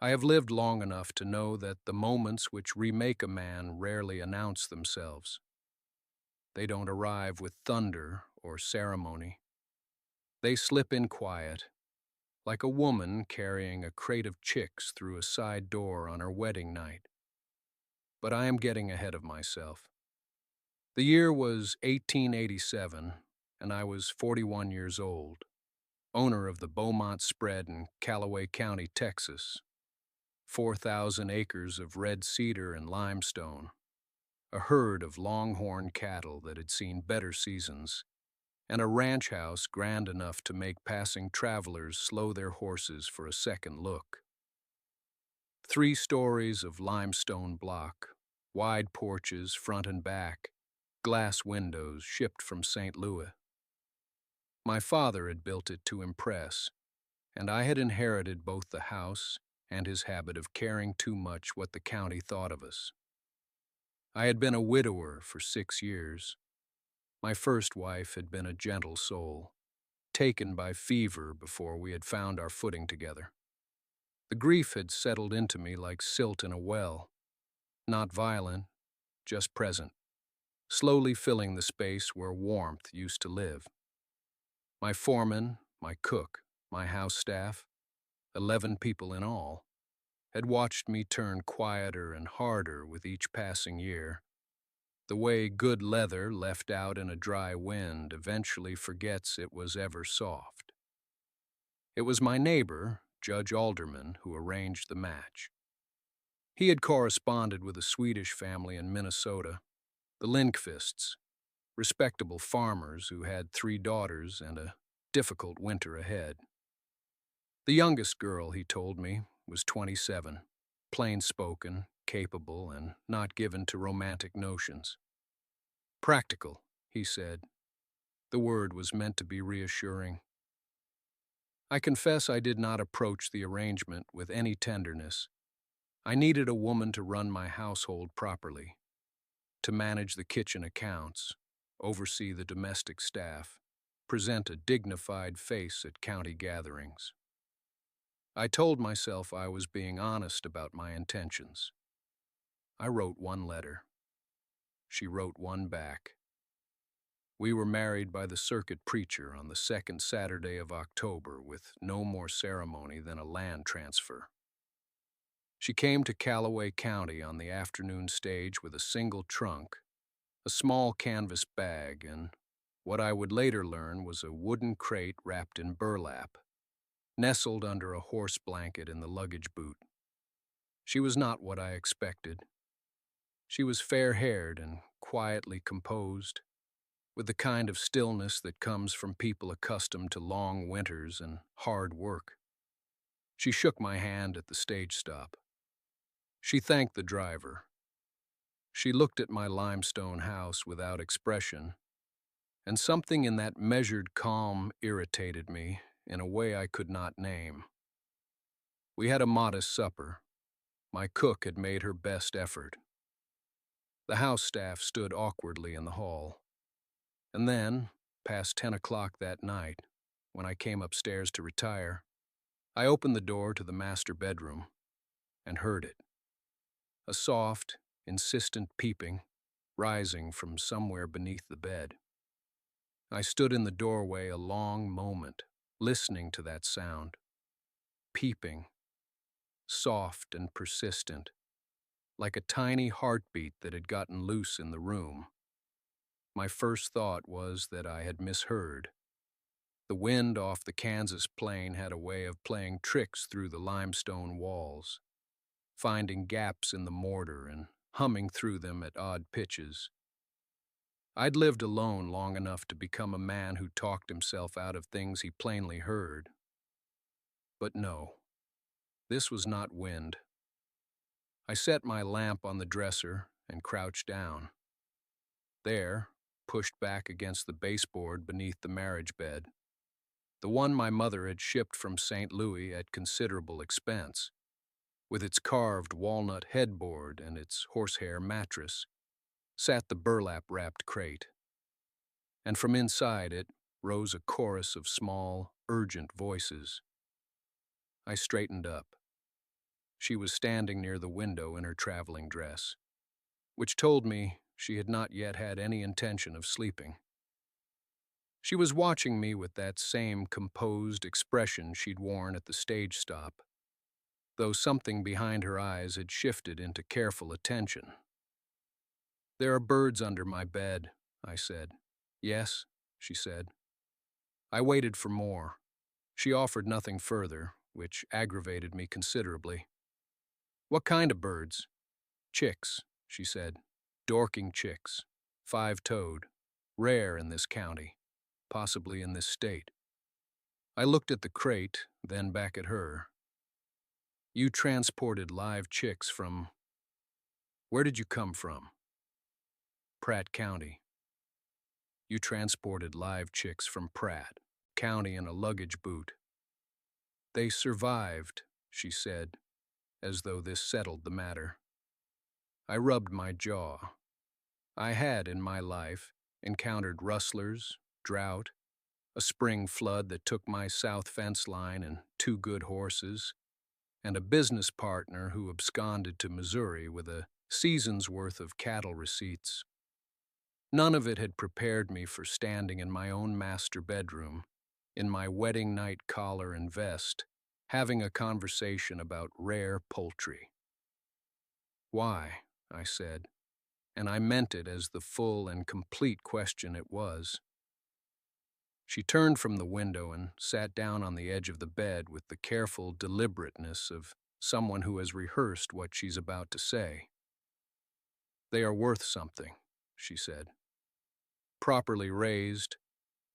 I have lived long enough to know that the moments which remake a man rarely announce themselves. They don't arrive with thunder or ceremony. They slip in quiet, like a woman carrying a crate of chicks through a side door on her wedding night. But I am getting ahead of myself. The year was 1887, and I was 41 years old, owner of the Beaumont Spread in Callaway County, Texas, 4,000 acres of red cedar and limestone, a herd of longhorn cattle that had seen better seasons, and a ranch house grand enough to make passing travelers slow their horses for a second look. 3 stories of limestone block, wide porches front and back, glass windows shipped from St. Louis. My father had built it to impress, and I had inherited both the house and his habit of caring too much what the county thought of us. I had been a widower for 6 years. My first wife had been a gentle soul, taken by fever before we had found our footing together. The grief had settled into me like silt in a well, not violent, just present, slowly filling the space where warmth used to live. My foreman, my cook, my house staff, 11 people in all, had watched me turn quieter and harder with each passing year, the way good leather left out in a dry wind eventually forgets it was ever soft. It was my neighbor, Judge Alderman, who arranged the match. He had corresponded with a Swedish family in Minnesota, the Lindqvists, respectable farmers who had 3 daughters and a difficult winter ahead. The youngest girl, he told me, was 27, plain-spoken, capable, and not given to romantic notions. Practical, he said. The word was meant to be reassuring. I confess I did not approach the arrangement with any tenderness. I needed a woman to run my household properly, to manage the kitchen accounts, oversee the domestic staff, present a dignified face at county gatherings. I told myself I was being honest about my intentions. I wrote one letter. She wrote one back. We were married by the circuit preacher on the second Saturday of October with no more ceremony than a land transfer. She came to Callaway County on the afternoon stage with a single trunk, a small canvas bag, and what I would later learn was a wooden crate wrapped in burlap, nestled under a horse blanket in the luggage boot. She was not what I expected. She was fair-haired and quietly composed, with the kind of stillness that comes from people accustomed to long winters and hard work. She shook my hand at the stage stop. She thanked the driver. She looked at my limestone house without expression, and something in that measured calm irritated me in a way I could not name. We had a modest supper. My cook had made her best effort. The house staff stood awkwardly in the hall. And then, past 10 o'clock that night, when I came upstairs to retire, I opened the door to the master bedroom and heard it. A soft, insistent peeping, rising from somewhere beneath the bed. I stood in the doorway a long moment, listening to that sound. Peeping, soft and persistent, like a tiny heartbeat that had gotten loose in the room. My first thought was that I had misheard. The wind off the Kansas plain had a way of playing tricks through the limestone walls, finding gaps in the mortar and humming through them at odd pitches. I'd lived alone long enough to become a man who talked himself out of things he plainly heard. But no, this was not wind. I set my lamp on the dresser and crouched down. There, pushed back against the baseboard beneath the marriage bed, the one my mother had shipped from St. Louis at considerable expense, with its carved walnut headboard and its horsehair mattress, sat the burlap-wrapped crate. And from inside it rose a chorus of small, urgent voices. I straightened up. She was standing near the window in her traveling dress, which told me she had not yet had any intention of sleeping. She was watching me with that same composed expression she'd worn at the stage stop, though something behind her eyes had shifted into careful attention. "There are birds under my bed," I said. "Yes," she said. I waited for more. She offered nothing further, which aggravated me considerably. "What kind of birds?" "Chicks," she said. "Dorking chicks. 5-toed. Rare in this county. Possibly in this state." I looked at the crate, then back at her. "You transported live chicks from... Where did you come from?" "Pratt County." "You transported live chicks from Pratt County in a luggage boot." "They survived," she said, as though this settled the matter. I rubbed my jaw. I had, in my life, encountered rustlers, drought, a spring flood that took my south fence line and 2 good horses, and a business partner who absconded to Missouri with a season's worth of cattle receipts. None of it had prepared me for standing in my own master bedroom, in my wedding night collar and vest, having a conversation about rare poultry. "Why?" I said, and I meant it as the full and complete question it was. She turned from the window and sat down on the edge of the bed with the careful deliberateness of someone who has rehearsed what she's about to say. "They are worth something," she said. "Properly raised,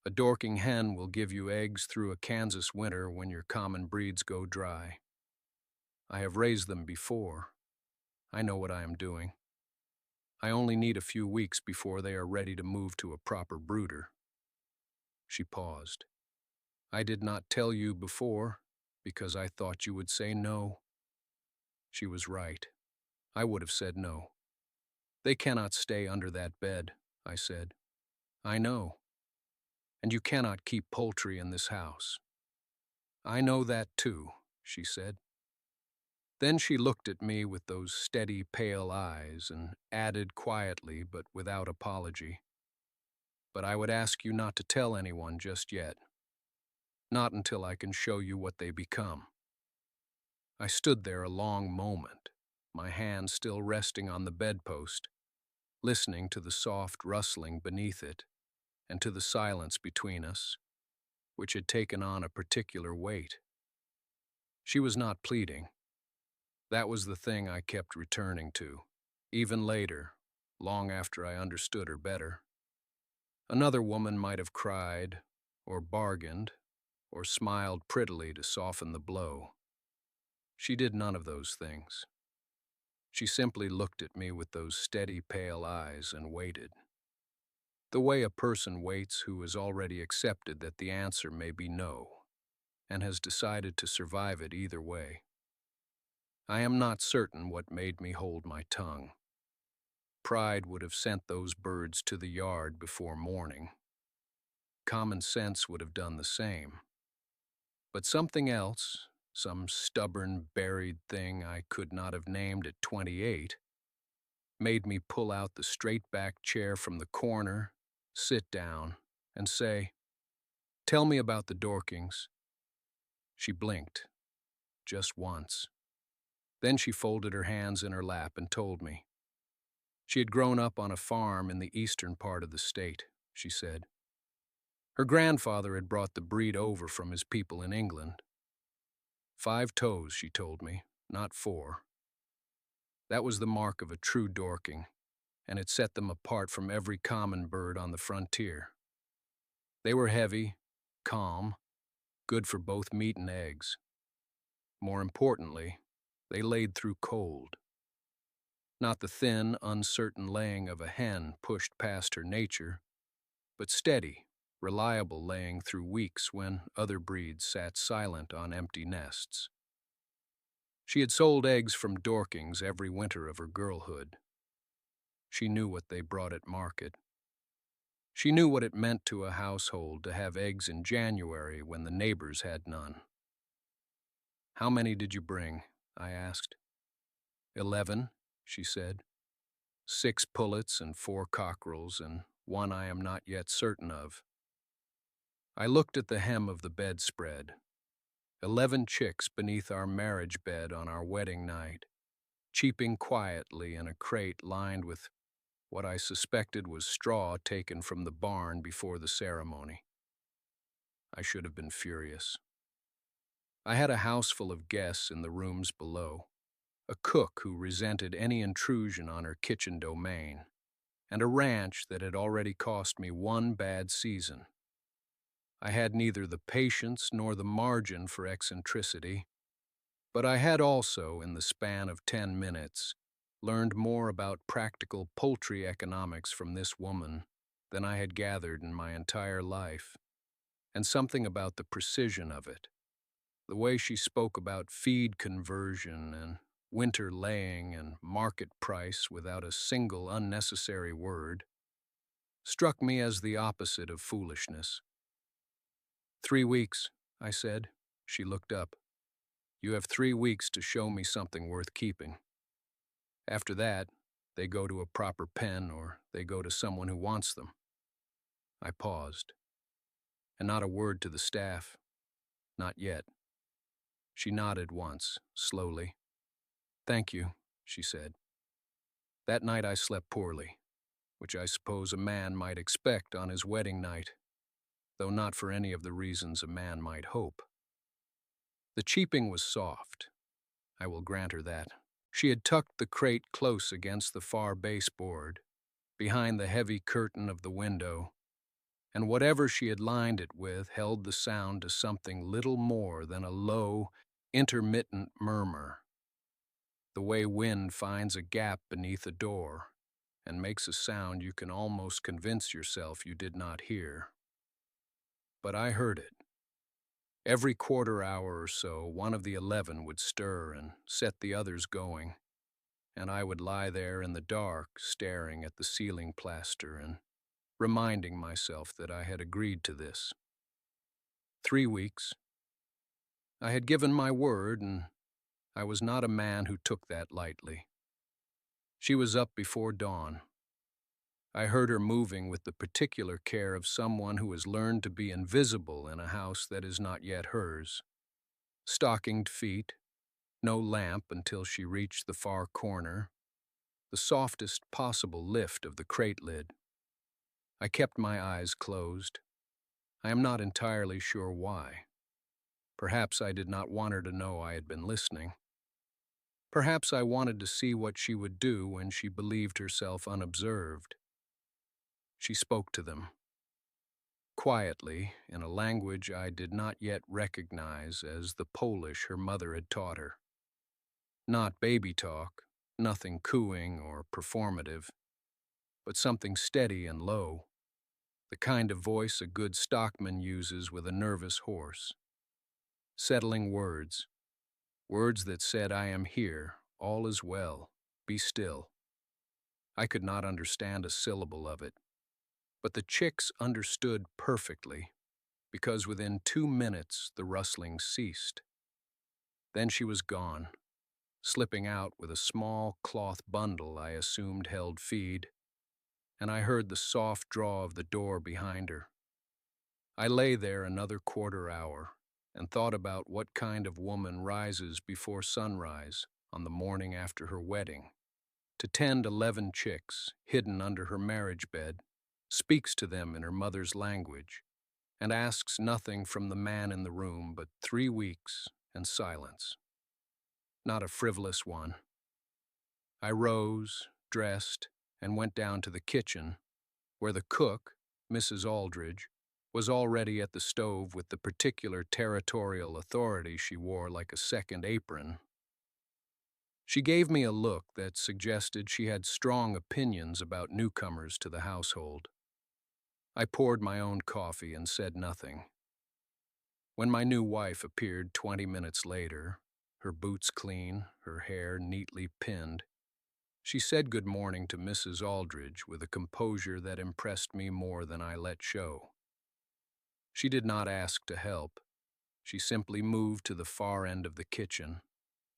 a Dorking hen will give you eggs through a Kansas winter when your common breeds go dry. I have raised them before. I know what I am doing. I only need a few weeks before they are ready to move to a proper brooder." She paused. "I did not tell you before because I thought you would say no." She was right. I would have said no. "They cannot stay under that bed," I said. "I know. And you cannot keep poultry in this house." "I know that too," she said. Then she looked at me with those steady, pale eyes and added quietly but without apology, "But I would ask you not to tell anyone just yet. Not until I can show you what they become." I stood there a long moment, my hand still resting on the bedpost, listening to the soft rustling beneath it and to the silence between us, which had taken on a particular weight. She was not pleading. That was the thing I kept returning to, even later, long after I understood her better. Another woman might have cried, or bargained, or smiled prettily to soften the blow. She did none of those things. She simply looked at me with those steady, pale eyes and waited. The way a person waits who has already accepted that the answer may be no, and has decided to survive it either way. I am not certain what made me hold my tongue. Pride would have sent those birds to the yard before morning. Common sense would have done the same. But something else, some stubborn, buried thing I could not have named at 28, made me pull out the straight-back chair from the corner, sit down, and say, "Tell me about the Dorkings." She blinked, just once. Then she folded her hands in her lap and told me. She had grown up on a farm in the eastern part of the state, she said. Her grandfather had brought the breed over from his people in England. 5 toes, she told me, not 4. That was the mark of a true Dorking, and it set them apart from every common bird on the frontier. They were heavy, calm, good for both meat and eggs. More importantly, they laid through cold. Not the thin, uncertain laying of a hen pushed past her nature, but steady, reliable laying through weeks when other breeds sat silent on empty nests. She had sold eggs from Dorkings every winter of her girlhood. She knew what they brought at market. She knew what it meant to a household to have eggs in January when the neighbors had none. "How many did you bring?" I asked. 11, she said. 6 pullets and 4 cockerels, and one I am not yet certain of. I looked at the hem of the bedspread. 11 chicks beneath our marriage bed on our wedding night, cheeping quietly in a crate lined with what I suspected was straw taken from the barn before the ceremony. I should have been furious. I had a house full of guests in the rooms below, a cook who resented any intrusion on her kitchen domain, and a ranch that had already cost me one bad season. I had neither the patience nor the margin for eccentricity, but I had also, in the span of 10 minutes, learned more about practical poultry economics from this woman than I had gathered in my entire life, and something about the precision of it. The way she spoke about feed conversion and winter laying and market price without a single unnecessary word struck me as the opposite of foolishness. 3 weeks, I said. She looked up. You have 3 weeks to show me something worth keeping. After that, they go to a proper pen or they go to someone who wants them. I paused. And not a word to the staff. Not yet. She nodded once, slowly. Thank you, she said. That night I slept poorly, which I suppose a man might expect on his wedding night, though not for any of the reasons a man might hope. The cheeping was soft. I will grant her that. She had tucked the crate close against the far baseboard, behind the heavy curtain of the window, and whatever she had lined it with held the sound to something little more than a low, intermittent murmur, the way wind finds a gap beneath a door and makes a sound you can almost convince yourself you did not hear. But I heard it. Every quarter hour or so, one of the 11 would stir and set the others going, and I would lie there in the dark staring at the ceiling plaster and reminding myself that I had agreed to this. 3 weeks. I had given my word, and I was not a man who took that lightly. She was up before dawn. I heard her moving with the particular care of someone who has learned to be invisible in a house that is not yet hers. Stockinged feet, no lamp until she reached the far corner, the softest possible lift of the crate lid. I kept my eyes closed. I am not entirely sure why. Perhaps I did not want her to know I had been listening. Perhaps I wanted to see what she would do when she believed herself unobserved. She spoke to them. Quietly, in a language I did not yet recognize as the Polish her mother had taught her. Not baby talk, nothing cooing or performative, but something steady and low, the kind of voice a good stockman uses with a nervous horse. Settling words, words that said, I am here, all is well, be still. I could not understand a syllable of it, but the chicks understood perfectly, because within 2 minutes the rustling ceased. Then she was gone, slipping out with a small cloth bundle I assumed held feed, and I heard the soft draw of the door behind her. I lay there another quarter hour and thought about what kind of woman rises before sunrise on the morning after her wedding, to tend 11 chicks hidden under her marriage bed, speaks to them in her mother's language, and asks nothing from the man in the room but 3 weeks and silence. Not a frivolous one. I rose, dressed, and went down to the kitchen, where the cook, Mrs. Aldridge, was already at the stove with the particular territorial authority she wore like a second apron. She gave me a look that suggested she had strong opinions about newcomers to the household. I poured my own coffee and said nothing. When my new wife appeared 20 minutes later, her boots clean, her hair neatly pinned, she said good morning to Mrs. Aldridge with a composure that impressed me more than I let show. She did not ask to help. She simply moved to the far end of the kitchen,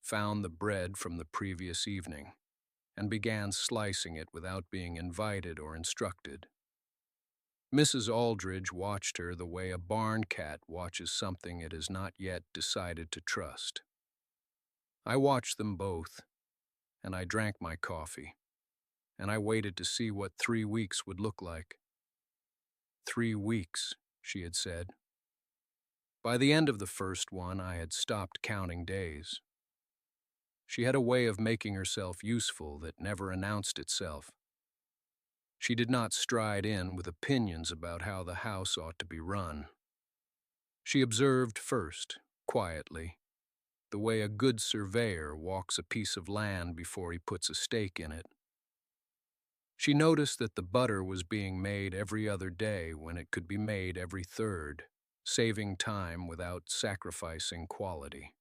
found the bread from the previous evening, and began slicing it without being invited or instructed. Mrs. Aldridge watched her the way a barn cat watches something it has not yet decided to trust. I watched them both, and I drank my coffee, and I waited to see what 3 weeks would look like. 3 weeks, she had said. By the end of the first one, I had stopped counting days. She had a way of making herself useful that never announced itself. She did not stride in with opinions about how the house ought to be run. She observed first, quietly, the way a good surveyor walks a piece of land before he puts a stake in it. She noticed that the butter was being made every other day when it could be made every third, saving time without sacrificing quality.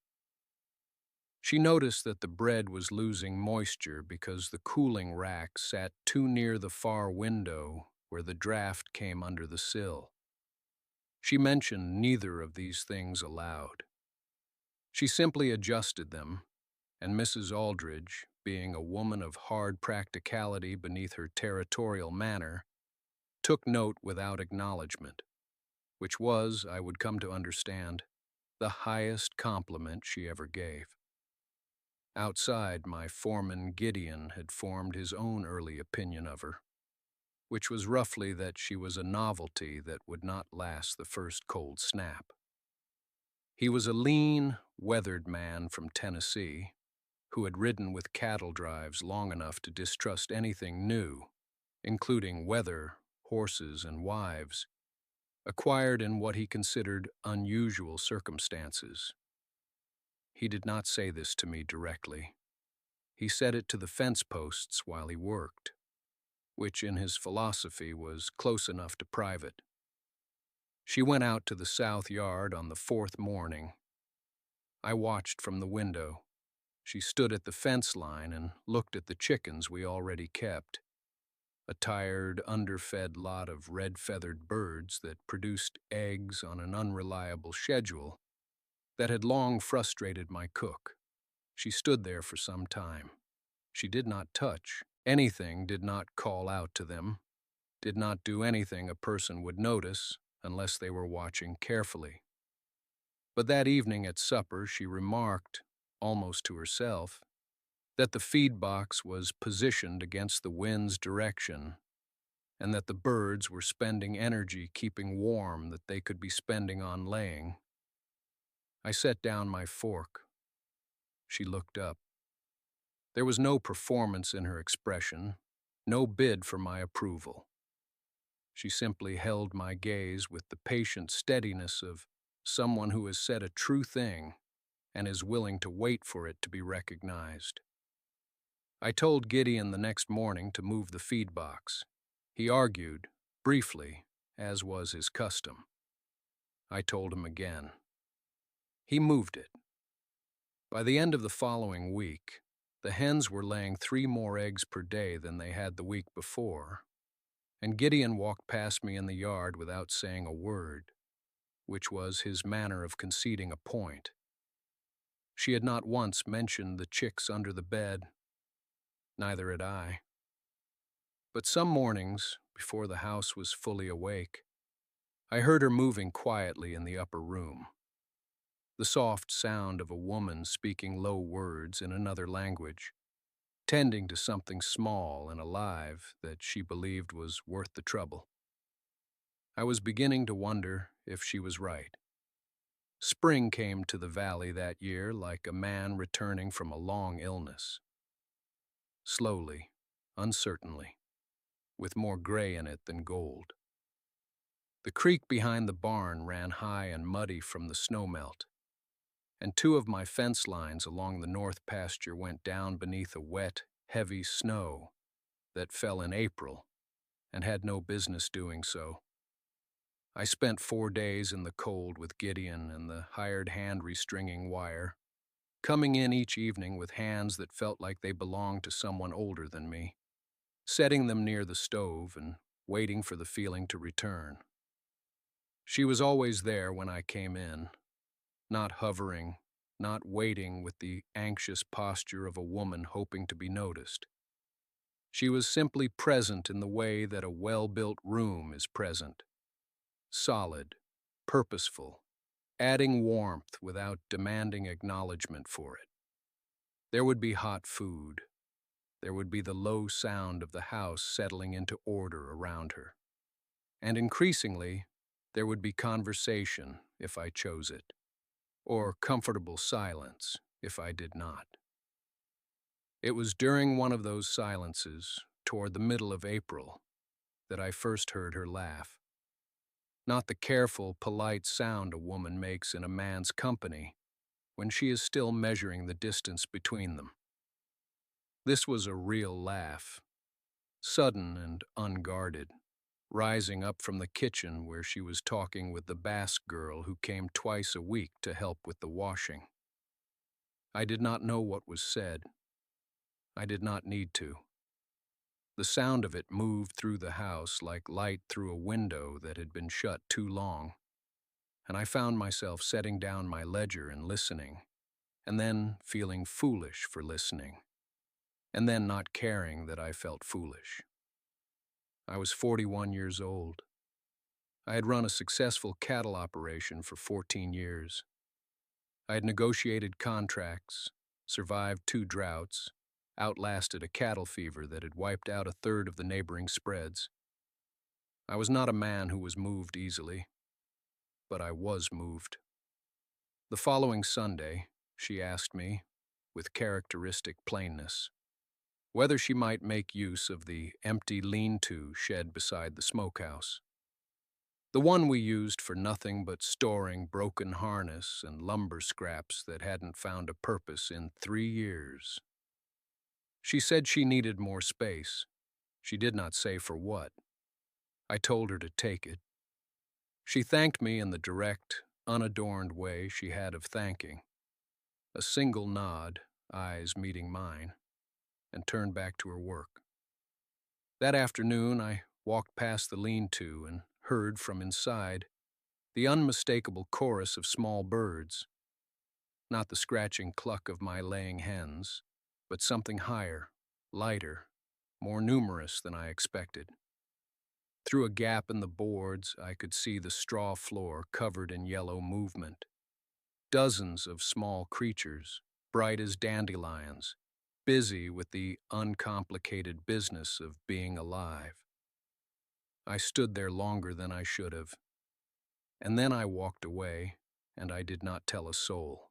She noticed that the bread was losing moisture because the cooling rack sat too near the far window where the draft came under the sill. She mentioned neither of these things aloud. She simply adjusted them, and Mrs. Aldridge, being a woman of hard practicality beneath her territorial manner, took note without acknowledgement, which was, I would come to understand, the highest compliment she ever gave. Outside, my foreman Gideon had formed his own early opinion of her, which was roughly that she was a novelty that would not last the first cold snap. He was a lean, weathered man from Tennessee, who had ridden with cattle drives long enough to distrust anything new, including weather, horses, and wives, acquired in what he considered unusual circumstances. He did not say this to me directly. He said it to the fence posts while he worked, which in his philosophy was close enough to private. She went out to the south yard on the 4th morning. I watched from the window. She stood at the fence line and looked at the chickens we already kept, a tired, underfed lot of red-feathered birds that produced eggs on an unreliable schedule that had long frustrated my cook. She stood there for some time. She did not touch anything, did not call out to them, did not do anything a person would notice unless they were watching carefully. But that evening at supper she remarked, almost to herself, that the feed box was positioned against the wind's direction and that the birds were spending energy keeping warm that they could be spending on laying. I set down my fork. She looked up. There was no performance in her expression, no bid for my approval. She simply held my gaze with the patient steadiness of someone who has said a true thing and is willing to wait for it to be recognized. I told Gideon the next morning to move the feed box. He argued, briefly, as was his custom. I told him again. He moved it. By the end of the following week, the hens were laying 3 more eggs per day than they had the week before, and Gideon walked past me in the yard without saying a word, which was his manner of conceding a point. She had not once mentioned the chicks under the bed. Neither had I. But some mornings, before the house was fully awake, I heard her moving quietly in the upper room. The soft sound of a woman speaking low words in another language, tending to something small and alive that she believed was worth the trouble. I was beginning to wonder if she was right. Spring came to the valley that year like a man returning from a long illness. Slowly, uncertainly, with more gray in it than gold. The creek behind the barn ran high and muddy from the snowmelt, and 2 of my fence lines along the north pasture went down beneath a wet, heavy snow that fell in April and had no business doing so. I spent 4 days in the cold with Gideon and the hired hand restringing wire, coming in each evening with hands that felt like they belonged to someone older than me, setting them near the stove and waiting for the feeling to return. She was always there when I came in, not hovering, not waiting with the anxious posture of a woman hoping to be noticed. She was simply present in the way that a well-built room is present, solid, purposeful, adding warmth without demanding acknowledgement for it. There would be hot food. There would be the low sound of the house settling into order around her. And increasingly, there would be conversation if I chose it, or comfortable silence if I did not. It was during one of those silences, toward the middle of April, that I first heard her laugh. Not the careful, polite sound a woman makes in a man's company when she is still measuring the distance between them. This was a real laugh, sudden and unguarded, rising up from the kitchen where she was talking with the Basque girl who came twice a week to help with the washing. I did not know what was said. I did not need to. The sound of it moved through the house like light through a window that had been shut too long, and I found myself setting down my ledger and listening, and then feeling foolish for listening, and then not caring that I felt foolish. I was 41 years old. I had run a successful cattle operation for 14 years. I had negotiated contracts, survived 2 droughts, outlasted a cattle fever that had wiped out a third of the neighboring spreads. I was not a man who was moved easily, but I was moved. The following Sunday, she asked me, with characteristic plainness, whether she might make use of the empty lean-to shed beside the smokehouse. The one we used for nothing but storing broken harness and lumber scraps that hadn't found a purpose in 3 years. She said she needed more space. She did not say for what. I told her to take it. She thanked me in the direct, unadorned way she had of thanking. A single nod, eyes meeting mine, and turned back to her work. That afternoon, I walked past the lean-to and heard from inside the unmistakable chorus of small birds, not the scratching cluck of my laying hens, but something higher, lighter, more numerous than I expected. Through a gap in the boards, I could see the straw floor covered in yellow movement. Dozens of small creatures, bright as dandelions, busy with the uncomplicated business of being alive. I stood there longer than I should have, and then I walked away, and I did not tell a soul.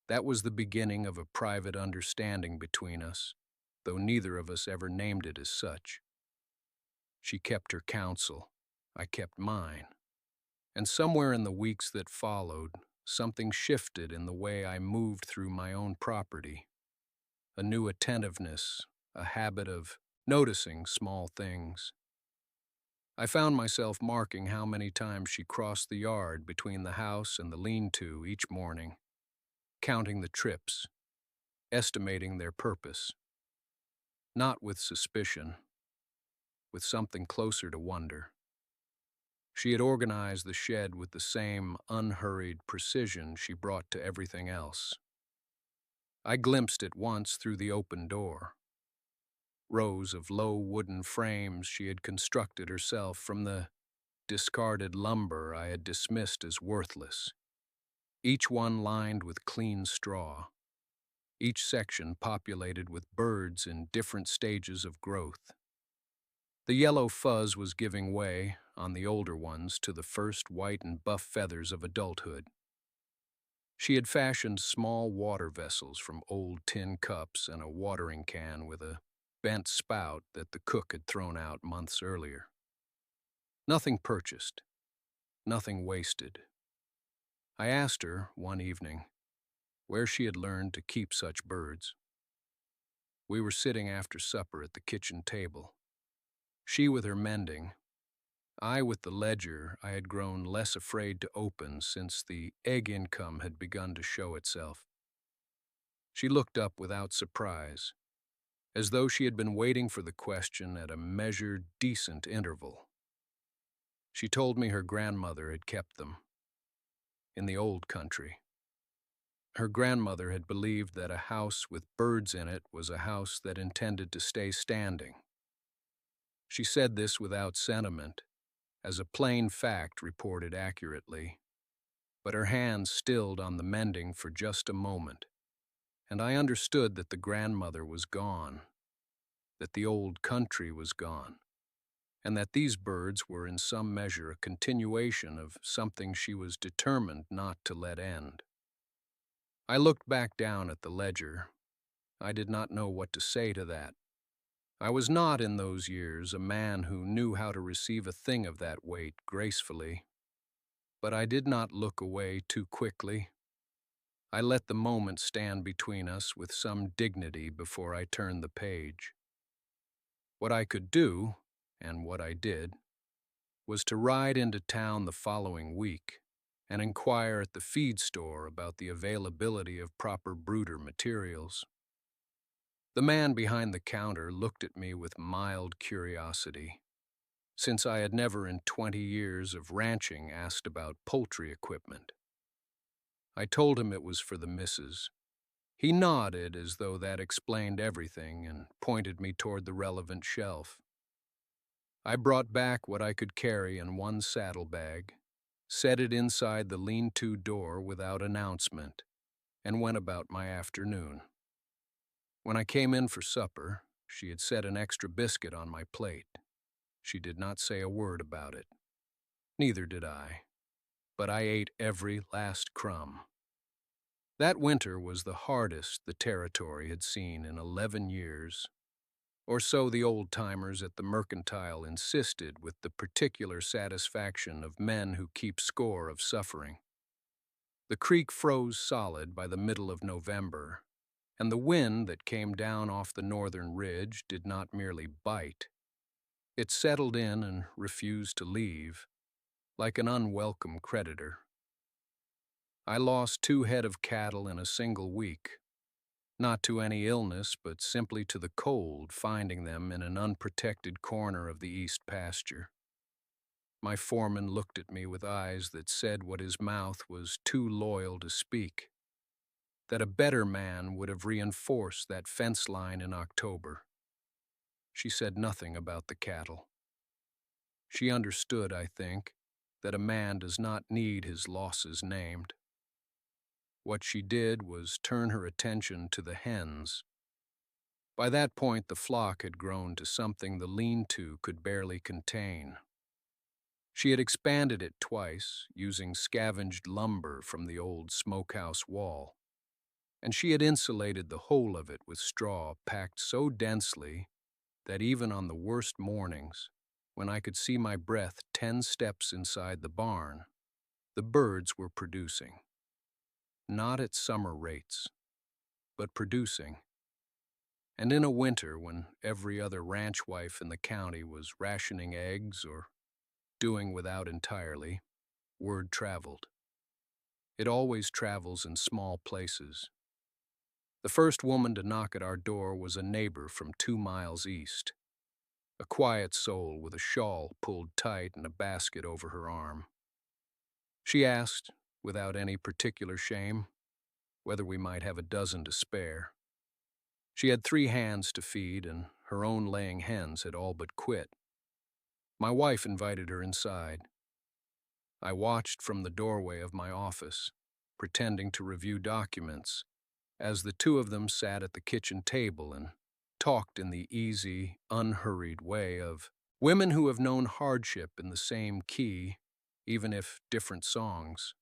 That was the beginning of a private understanding between us, though neither of us ever named it as such. She kept her counsel, I kept mine, and somewhere in the weeks that followed, something shifted in the way I moved through my own property. A new attentiveness, a habit of noticing small things. I found myself marking how many times she crossed the yard between the house and the lean-to each morning, counting the trips, estimating their purpose. Not with suspicion, with something closer to wonder. She had organized the shed with the same unhurried precision she brought to everything else. I glimpsed it once through the open door. Rows of low wooden frames she had constructed herself from the discarded lumber I had dismissed as worthless, each one lined with clean straw, each section populated with birds in different stages of growth. The yellow fuzz was giving way, on the older ones, to the first white and buff feathers of adulthood. She had fashioned small water vessels from old tin cups and a watering can with a bent spout that the cook had thrown out months earlier. Nothing purchased, nothing wasted. I asked her, one evening, where she had learned to keep such birds. We were sitting after supper at the kitchen table. She with her mending, I with the ledger I had grown less afraid to open since the egg income had begun to show itself. She looked up without surprise, as though she had been waiting for the question at a measured, decent interval. She told me her grandmother had kept them, in the old country. Her grandmother had believed that a house with birds in it was a house that intended to stay standing. She said this without sentiment, as a plain fact reported accurately, but her hands stilled on the mending for just a moment, and I understood that the grandmother was gone, that the old country was gone, and that these birds were in some measure a continuation of something she was determined not to let end. I looked back down at the ledger. I did not know what to say to that. I was not in those years a man who knew how to receive a thing of that weight gracefully, but I did not look away too quickly. I let the moment stand between us with some dignity before I turned the page. What I could do, and what I did, was to ride into town the following week and inquire at the feed store about the availability of proper brooder materials. The man behind the counter looked at me with mild curiosity, since I had never in 20 years of ranching asked about poultry equipment. I told him it was for the missus. He nodded as though that explained everything and pointed me toward the relevant shelf. I brought back what I could carry in one saddlebag, set it inside the lean-to door without announcement, and went about my afternoon. When I came in for supper, she had set an extra biscuit on my plate. She did not say a word about it. Neither did I, but I ate every last crumb. That winter was the hardest the territory had seen in 11 years, or so the old-timers at the Mercantile insisted with the particular satisfaction of men who keep score of suffering. The creek froze solid by the middle of November, and the wind that came down off the northern ridge did not merely bite. It settled in and refused to leave, like an unwelcome creditor. I lost 2 head of cattle in a single week, not to any illness, but simply to the cold, finding them in an unprotected corner of the east pasture. My foreman looked at me with eyes that said what his mouth was too loyal to speak, that a better man would have reinforced that fence line in October. She said nothing about the cattle. She understood, I think, that a man does not need his losses named. What she did was turn her attention to the hens. By that point, the flock had grown to something the lean-to could barely contain. She had expanded it twice, using scavenged lumber from the old smokehouse wall, and she had insulated the whole of it with straw packed so densely that even on the worst mornings, when I could see my breath 10 steps inside the barn, the birds were producing. Not at summer rates, but producing. And in a winter when every other ranch wife in the county was rationing eggs or doing without entirely, word traveled. It always travels in small places. The first woman to knock at our door was a neighbor from 2 miles east, a quiet soul with a shawl pulled tight and a basket over her arm. She asked, without any particular shame, whether we might have a dozen to spare. She had 3 hands to feed, and her own laying hens had all but quit. My wife invited her inside. I watched from the doorway of my office, pretending to review documents, as the 2 of them sat at the kitchen table and talked in the easy, unhurried way of women who have known hardship in the same key, even if different songs.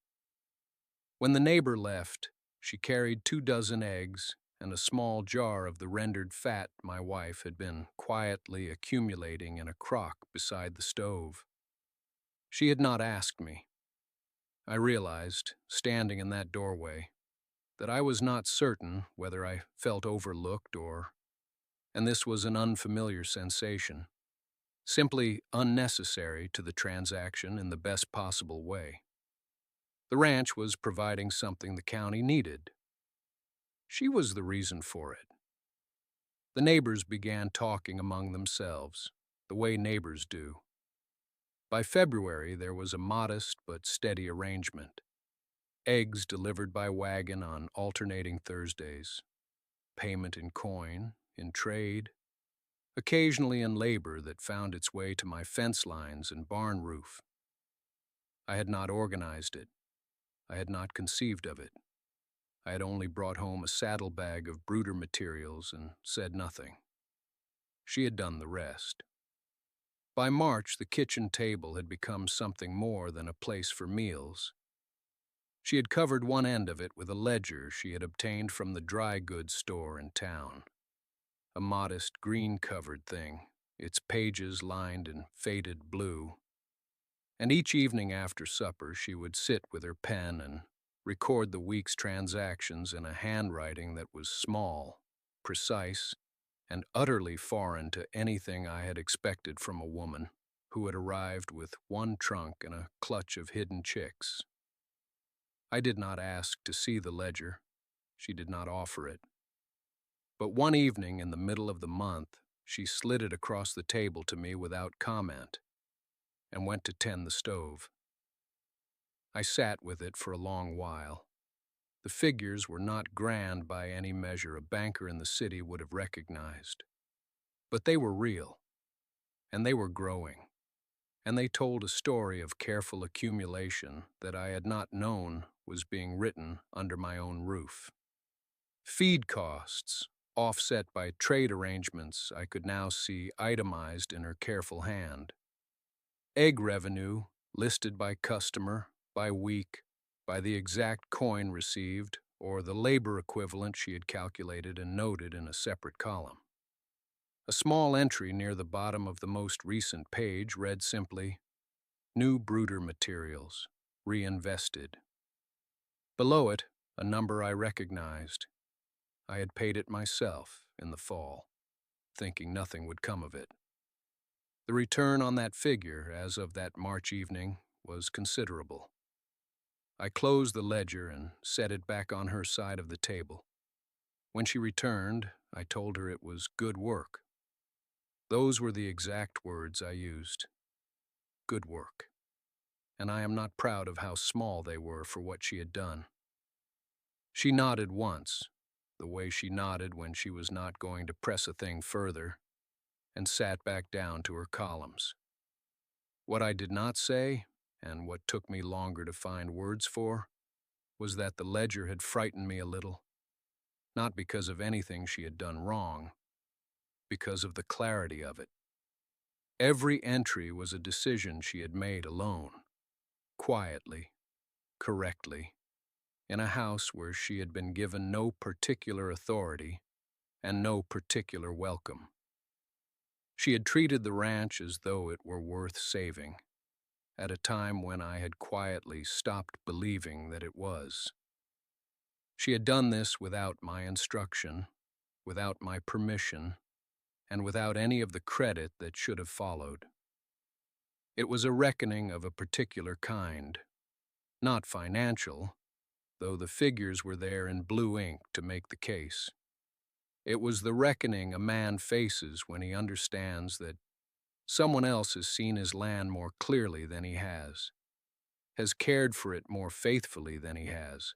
When the neighbor left, she carried 2 dozen eggs and a small jar of the rendered fat my wife had been quietly accumulating in a crock beside the stove. She had not asked me. I realized, standing in that doorway, that I was not certain whether I felt overlooked and this was an unfamiliar sensation, simply unnecessary to the transaction in the best possible way. The ranch was providing something the county needed. She was the reason for it. The neighbors began talking among themselves, the way neighbors do. By February, there was a modest but steady arrangement. eggs delivered by wagon on alternating Thursdays, payment in coin, in trade, occasionally in labor that found its way to my fence lines and barn roof. I had not organized it. I had not conceived of it. I had only brought home a saddlebag of brooder materials and said nothing. She had done the rest. By March, the kitchen table had become something more than a place for meals. She had covered one end of it with a ledger she had obtained from the dry goods store in town. A modest green-covered thing, its pages lined in faded blue. And each evening after supper she would sit with her pen and record the week's transactions in a handwriting that was small, precise, and utterly foreign to anything I had expected from a woman who had arrived with one trunk and a clutch of hidden chicks. I did not ask to see the ledger. She did not offer it. But one evening in the middle of the month, she slid it across the table to me without comment and went to tend the stove. I sat with it for a long while. The figures were not grand by any measure a banker in the city would have recognized. But they were real, and they were growing, and they told a story of careful accumulation that I had not known was being written under my own roof. Feed costs, offset by trade arrangements, I could now see itemized in her careful hand. Egg revenue, listed by customer, by week, by the exact coin received, or the labor equivalent she had calculated and noted in a separate column. A small entry near the bottom of the most recent page read simply, "New brooder materials, reinvested." Below it, a number I recognized. I had paid it myself in the fall, thinking nothing would come of it. The return on that figure, as of that March evening, was considerable. I closed the ledger and set it back on her side of the table. When she returned, I told her it was good work. Those were the exact words I used. Good work. And I am not proud of how small they were for what she had done. She nodded once, the way she nodded when she was not going to press a thing further, and sat back down to her columns. What I did not say, and what took me longer to find words for, was that the ledger had frightened me a little, not because of anything she had done wrong, because of the clarity of it. Every entry was a decision she had made alone, quietly, correctly, in a house where she had been given no particular authority and no particular welcome. She had treated the ranch as though it were worth saving, at a time when I had quietly stopped believing that it was. She had done this without my instruction, without my permission, and without any of the credit that should have followed. It was a reckoning of a particular kind, not financial, though the figures were there in blue ink to make the case. It was the reckoning a man faces when he understands that someone else has seen his land more clearly than he has cared for it more faithfully than he has,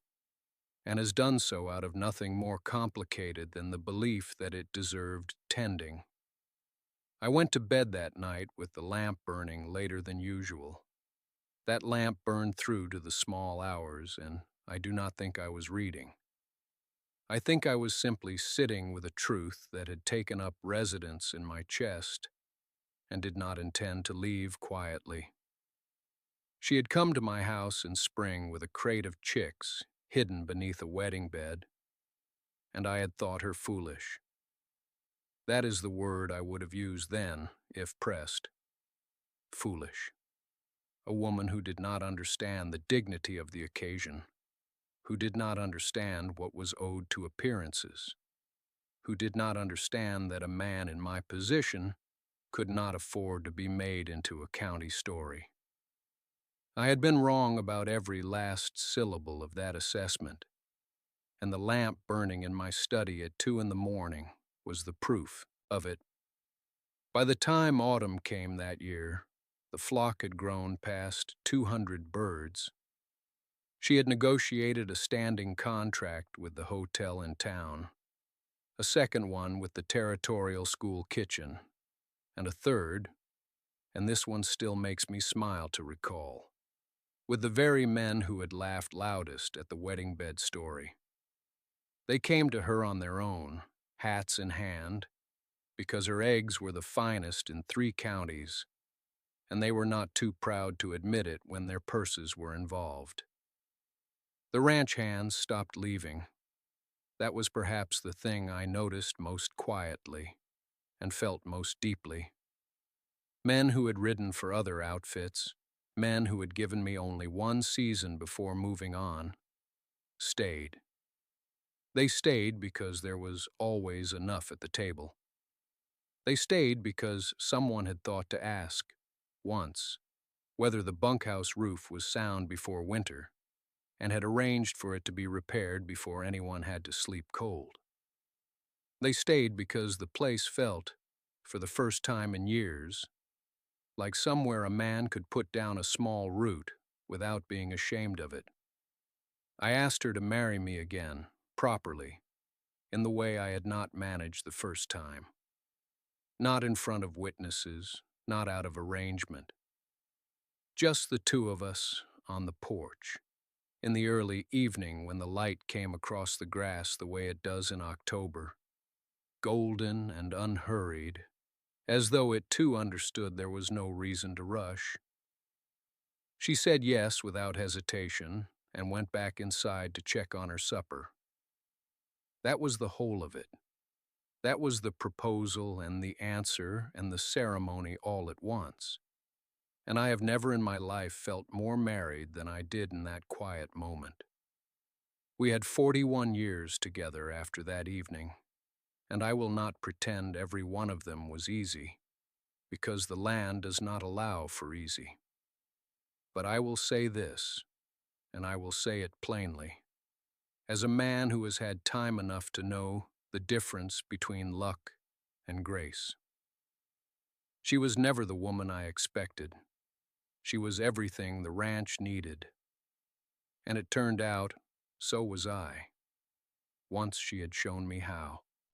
and has done so out of nothing more complicated than the belief that it deserved tending. I went to bed that night with the lamp burning later than usual. That lamp burned through to the small hours, and I do not think I was reading. I think I was simply sitting with a truth that had taken up residence in my chest and did not intend to leave quietly. She had come to my house in spring with a crate of chicks hidden beneath a wedding bed, and I had thought her foolish. That is the word I would have used then, if pressed. Foolish. A woman who did not understand the dignity of the occasion, who did not understand what was owed to appearances, who did not understand that a man in my position could not afford to be made into a county story. I had been wrong about every last syllable of that assessment, and the lamp burning in my study at 2 a.m. was the proof of it. By the time autumn came that year, the flock had grown past 200 birds. She had negotiated a standing contract with the hotel in town, a second one with the territorial school kitchen, and a third, and this one still makes me smile to recall, with the very men who had laughed loudest at the wedding bed story. They came to her on their own, hats in hand, because her eggs were the finest in 3 counties, and they were not too proud to admit it when their purses were involved. The ranch hands stopped leaving. That was perhaps the thing I noticed most quietly and felt most deeply. Men who had ridden for other outfits, men who had given me only 1 season before moving on, stayed. They stayed because there was always enough at the table. They stayed because someone had thought to ask, once, whether the bunkhouse roof was sound before winter, and had arranged for it to be repaired before anyone had to sleep cold. They stayed because the place felt, for the first time in years, like somewhere a man could put down a small root without being ashamed of it. I asked her to marry me again, properly, in the way I had not managed the first time. Not in front of witnesses, not out of arrangement. Just the 2 of us on the porch, in the early evening when the light came across the grass the way it does in October, golden and unhurried, as though it too understood there was no reason to rush. She said yes without hesitation and went back inside to check on her supper. That was the whole of it. That was the proposal and the answer and the ceremony all at once. And I have never in my life felt more married than I did in that quiet moment. We had 41 years together after that evening, and I will not pretend every one of them was easy, because the land does not allow for easy. But I will say this, and I will say it plainly, as a man who has had time enough to know the difference between luck and grace. She was never the woman I expected. She was everything the ranch needed. And it turned out, so was I, once she had shown me how.